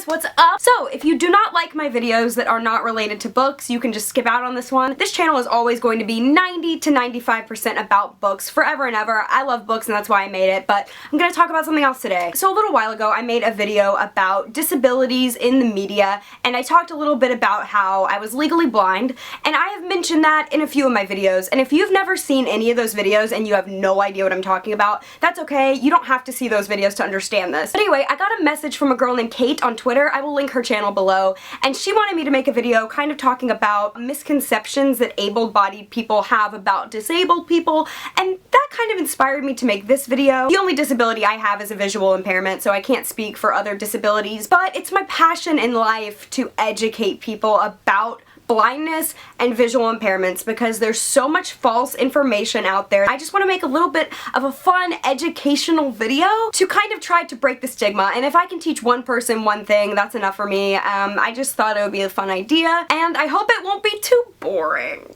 guys, what's up? So, if you do not like my videos that are not related to books, you can just skip out on this one. This channel is always going to be 90 to 95% about books forever and ever. I love books and that's why I made it, but I'm gonna talk about something else today. So a little while ago, I made a video about disabilities in the media, and I talked a little bit about how I was legally blind, and I have mentioned that in a few of my videos, and if you've never seen any of those videos and you have no idea what I'm talking about, that's okay. You don't have to see those videos to understand this. But anyway, I got a message from a girl named Kate on Twitter. I will link her channel below, and she wanted me to make a video kind of talking about misconceptions that able-bodied people have about disabled people, and that kind of inspired me to make this video. The only disability I have is a visual impairment, so I can't speak for other disabilities, but it's my passion in life to educate people about blindness and visual impairments because there's so much false information out there. I just want to make a little bit of a fun educational video to kind of try to break the stigma, and if I can teach one person one thing, that's enough for me. I just thought it would be a fun idea, and I hope it won't be too boring.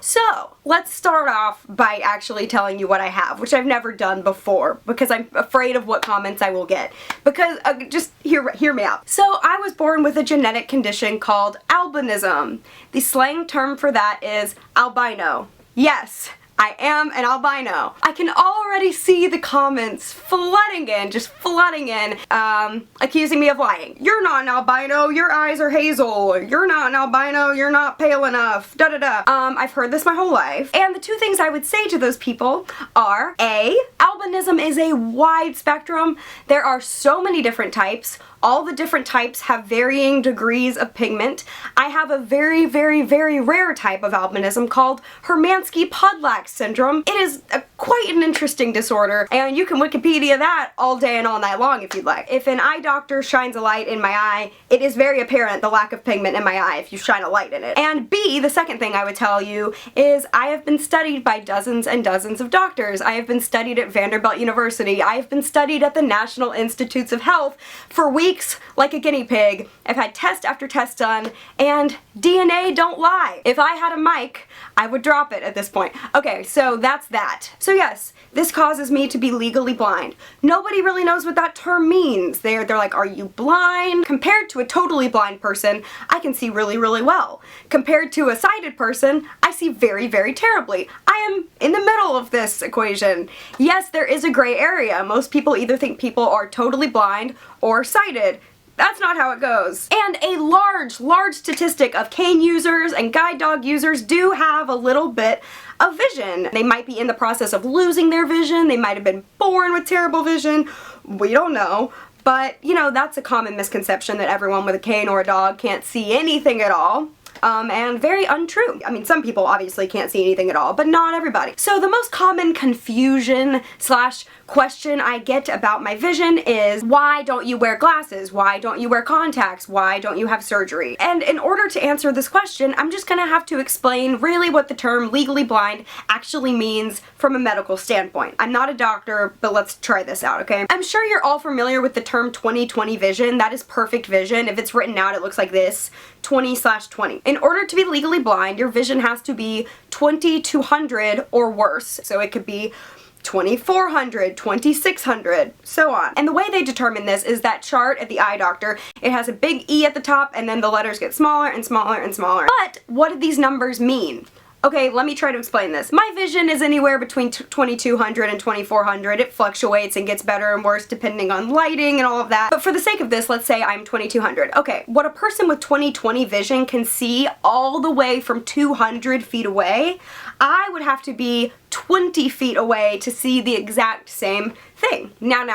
So, let's start off by actually telling you what I have, which I've never done before because I'm afraid of what comments I will get. Because, just hear me out. So, I was born with a genetic condition called albinism. The slang term for that is albino. Yes, I am an albino. I can already see the comments flooding in, just flooding in, accusing me of lying. You're not an albino, your eyes are hazel. You're not an albino, you're not pale enough, da-da-da. I've heard this my whole life. And the two things I would say to those people are, A, albinism is a wide spectrum. There are so many different types. All the different types have varying degrees of pigment. I have a very, very, very rare type of albinism called Hermansky-Pudlak syndrome. It is quite an interesting disorder, and you can Wikipedia that all day and all night long if you'd like. If an eye doctor shines a light in my eye, it is very apparent the lack of pigment in my eye if you shine a light in it. And B, the second thing I would tell you is I have been studied by dozens and dozens of doctors. I have been studied at Vanderbilt University. I have been studied at the National Institutes of Health for weeks like a guinea pig. I've had test after test done, and DNA don't lie. If I had a mic, I would drop it at this point. Okay, so that's that. So yes, this causes me to be legally blind. Nobody really knows what that term means. They're like, are you blind? Compared to a totally blind person, I can see really, really well. Compared to a sighted person, I see very, very terribly. I am in the middle of this equation. Yes, there is a gray area. Most people either think people are totally blind or sighted. That's not how it goes. And a large, large statistic of cane users and guide dog users do have a little bit of vision. They might be in the process of losing their vision. They might have been born with terrible vision. We don't know. But, you know, that's a common misconception that everyone with a cane or a dog can't see anything at all. And very untrue. I mean, some people obviously can't see anything at all, but not everybody. So the most common confusion slash question I get about my vision is, why don't you wear glasses? Why don't you wear contacts? Why don't you have surgery? And in order to answer this question, I'm just gonna have to explain really what the term legally blind actually means from a medical standpoint. I'm not a doctor, but let's try this out, okay? I'm sure you're all familiar with the term 20/20 vision. That is perfect vision. If it's written out, it looks like this, 20/20. In order to be legally blind, your vision has to be 20/200 or worse. So it could be 2400, 2600, so on. And the way they determine this is that chart at the eye doctor. It has a big E at the top, and then the letters get smaller and smaller and smaller. But what do these numbers mean? Okay, let me try to explain this. My vision is anywhere between 2200 and 2400. It fluctuates and gets better and worse depending on lighting and all of that. But for the sake of this, let's say I'm 2200. Okay, what a person with 20/20 vision can see all the way from 200 feet away, I would have to be 20 feet away to see the exact same thing. Now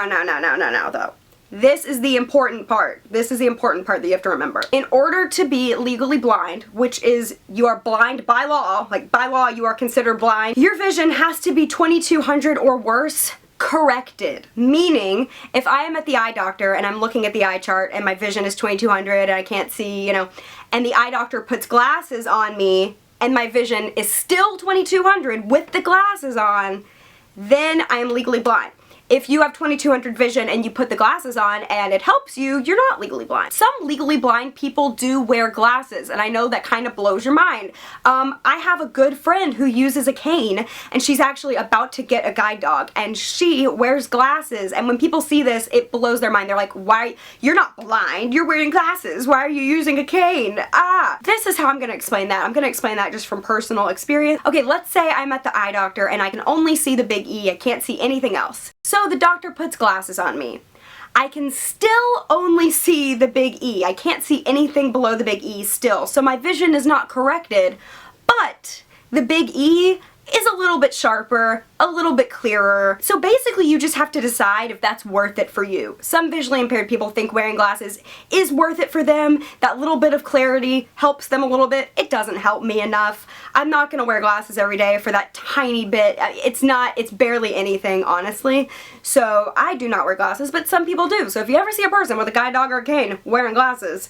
though. This is the important part. This is the important part that you have to remember. In order to be legally blind, which is you are blind by law, like by law you are considered blind, your vision has to be 2200 or worse corrected. Meaning, if I am at the eye doctor and I'm looking at the eye chart and my vision is 2200 and I can't see, you know, and the eye doctor puts glasses on me and my vision is still 2200 with the glasses on, then I am legally blind. if you have 2200 vision and you put the glasses on and it helps you, you're not legally blind. Some legally blind people do wear glasses, and I know that kind of blows your mind. I have a good friend who uses a cane, and she's actually about to get a guide dog, and she wears glasses, and when people see this, it blows their mind. They're like, why? You're not blind, you're wearing glasses, why are you using a cane? This is how I'm gonna explain that. I'm gonna explain that just from personal experience. Okay, let's say I'm at the eye doctor and I can only see the big E, I can't see anything else. So the doctor puts glasses on me. I can still only see the big E. I can't see anything below the big E still, so my vision is not corrected, but the big E is a little bit sharper, a little bit clearer. So basically you just have to decide if that's worth it for you. Some visually impaired people think wearing glasses is worth it for them. That little bit of clarity helps them a little bit. It doesn't help me enough. I'm not gonna wear glasses every day for that tiny bit. It's barely anything, honestly. So I do not wear glasses, but some people do. So if you ever see a person with a guide dog or a cane wearing glasses,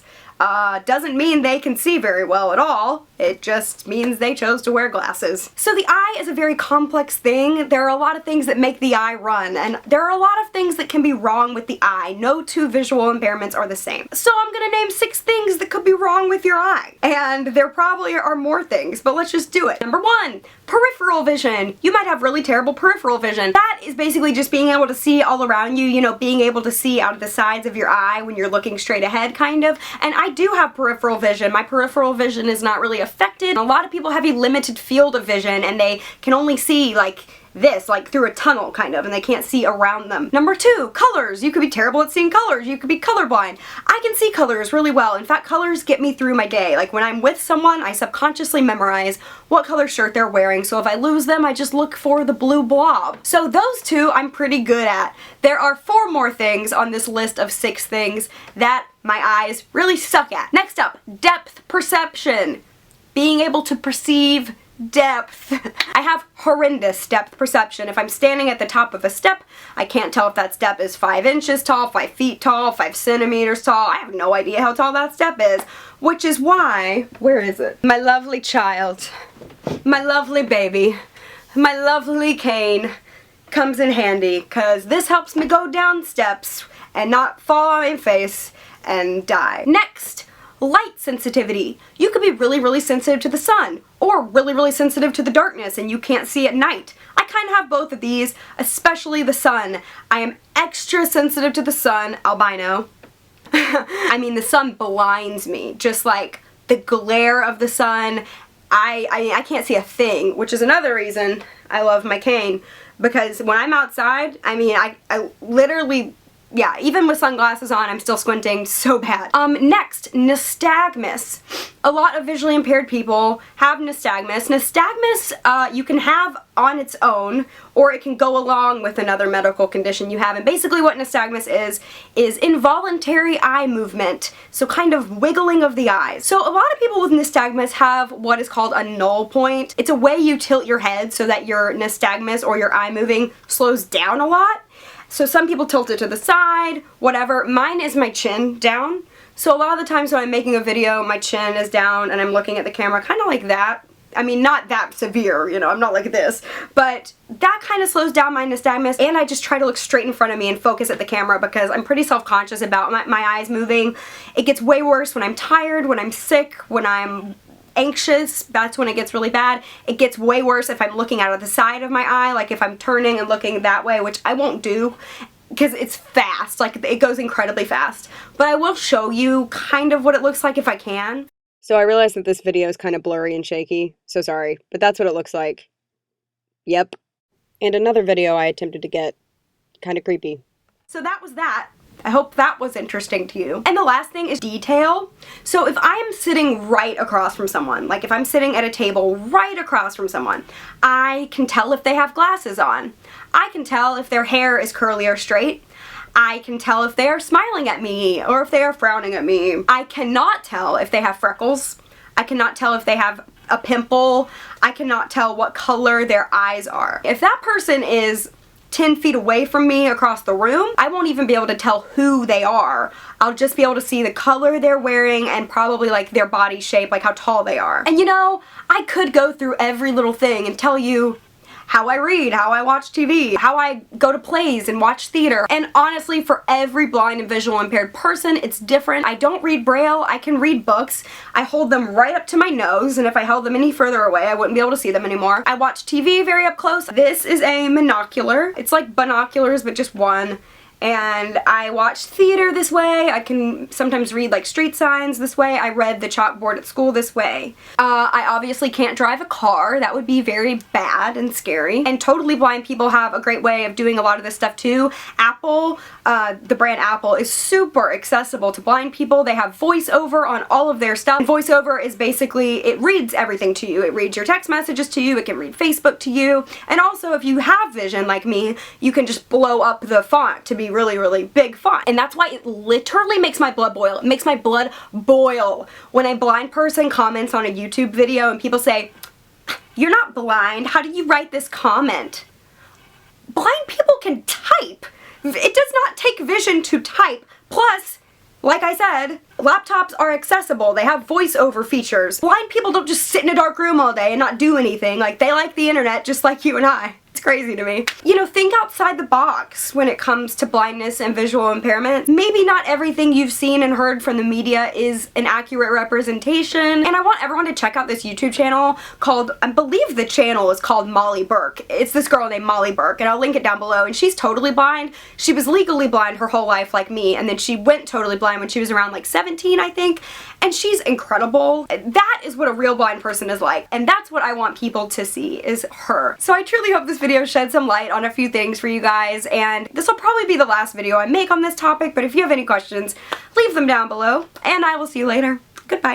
doesn't mean they can see very well at all. It just means they chose to wear glasses. So the eye is a very complex thing. There are a lot of things that make the eye run, and there are a lot of things that can be wrong with the eye. No two visual impairments are the same. So I'm gonna name 6 things that could be wrong with your eye. And there probably are more things, but let's just do it. Number 1, peripheral vision. You might have really terrible peripheral vision. That is basically just being able to see all around you, you know, being able to see out of the sides of your eye when you're looking straight ahead, kind of. And I do have peripheral vision. My peripheral vision is not really affected. A lot of people have a limited field of vision and they can only see like this, like through a tunnel kind of, and they can't see around them. Number 2, colors. You could be terrible at seeing colors. You could be colorblind. I can see colors really well. In fact, colors get me through my day. Like when I'm with someone, I subconsciously memorize what color shirt they're wearing, so if I lose them, I just look for the blue blob. So those 2 I'm pretty good at. There are 4 more things on this list of 6 things that my eyes really suck at. Next up, depth perception. Being able to perceive depth. I have horrendous depth perception. If I'm standing at the top of a step, I can't tell if that step is 5 inches tall, 5 feet tall, 5 centimeters tall. I have no idea how tall that step is, which is why, where is it? My lovely child, my lovely baby, my lovely cane comes in handy, because this helps me go down steps and not fall on my face and die. Next, light sensitivity. You could be really, really sensitive to the sun, or really, really sensitive to the darkness and you can't see at night. I kind of have both of these, especially the sun. I am extra sensitive to the sun, albino. I mean, the sun blinds me, just like the glare of the sun. I can't see a thing, which is another reason I love my cane, because when I'm outside, I mean, I literally, yeah, even with sunglasses on, I'm still squinting so bad. Next, nystagmus. A lot of visually impaired people have nystagmus. Nystagmus, you can have on its own, or it can go along with another medical condition you have. And basically what nystagmus is involuntary eye movement. So kind of wiggling of the eyes. So a lot of people with nystagmus have what is called a null point. It's a way you tilt your head so that your nystagmus, or your eye moving, slows down a lot. So some people tilt it to the side, whatever. Mine is my chin down. So a lot of the times when I'm making a video, my chin is down and I'm looking at the camera kind of like that. I mean, not that severe, you know, I'm not like this, but that kind of slows down my nystagmus, and I just try to look straight in front of me and focus at the camera because I'm pretty self-conscious about my eyes moving. It gets way worse when I'm tired, when I'm sick, when I'm anxious. That's when it gets really bad. It gets way worse if I'm looking out of the side of my eye, like if I'm turning and looking that way, which I won't do because it's fast, like it goes incredibly fast. But I will show you kind of what it looks like if I can. So I realize that this video is kind of blurry and shaky, so sorry, but that's what it looks like. Yep. And another video I attempted to get kind of creepy. So that was that. I hope that was interesting to you. And the last thing is detail. So if I am sitting right across from someone, like if I'm sitting at a table right across from someone, I can tell if they have glasses on. I can tell if their hair is curly or straight. I can tell if they are smiling at me or if they are frowning at me. I cannot tell if they have freckles. I cannot tell if they have a pimple. I cannot tell what color their eyes are. If that person is 10 feet away from me across the room, I won't even be able to tell who they are. I'll just be able to see the color they're wearing and probably like their body shape, like how tall they are. And you know, I could go through every little thing and tell you how I read, how I watch TV, how I go to plays and watch theater. And honestly, for every blind and visual impaired person, it's different. I don't read Braille, I can read books. I hold them right up to my nose, and if I held them any further away, I wouldn't be able to see them anymore. I watch TV very up close. This is a monocular. It's like binoculars, but just one. And I watch theater this way. I can sometimes read like street signs this way. I read the chalkboard at school this way. I obviously can't drive a car. That would be very bad and scary. And totally blind people have a great way of doing a lot of this stuff too. Apple, the brand Apple, is super accessible to blind people. They have voiceover on all of their stuff. And voiceover is basically, it reads everything to you. It reads your text messages to you. It can read Facebook to you. And also, if you have vision like me, you can just blow up the font to be really big font. And that's why it literally makes my blood boil. It makes my blood boil when a blind person comments on a YouTube video and people say, "You're not blind, how do you write this comment?" Blind people can type. It does not take vision to type. Plus, like I said, laptops are accessible. They have voiceover features. Blind people don't just sit in a dark room all day and not do anything. Like, they like the internet just like you and I. It's crazy to me. You know, think outside the box when it comes to blindness and visual impairment. Maybe not everything you've seen and heard from the media is an accurate representation. And I want everyone to check out this YouTube channel called, I believe the channel is called Molly Burke. It's this girl named Molly Burke, and I'll link it down below. And she's totally blind. She was legally blind her whole life like me, and then she went totally blind when she was around like 17, I think. And she's incredible. That is what a real blind person is like. And that's what I want people to see, is her. So I truly hope this video shed some light on a few things for you guys, and this will probably be the last video I make on this topic, but if you have any questions, leave them down below, and I will see you later. Goodbye.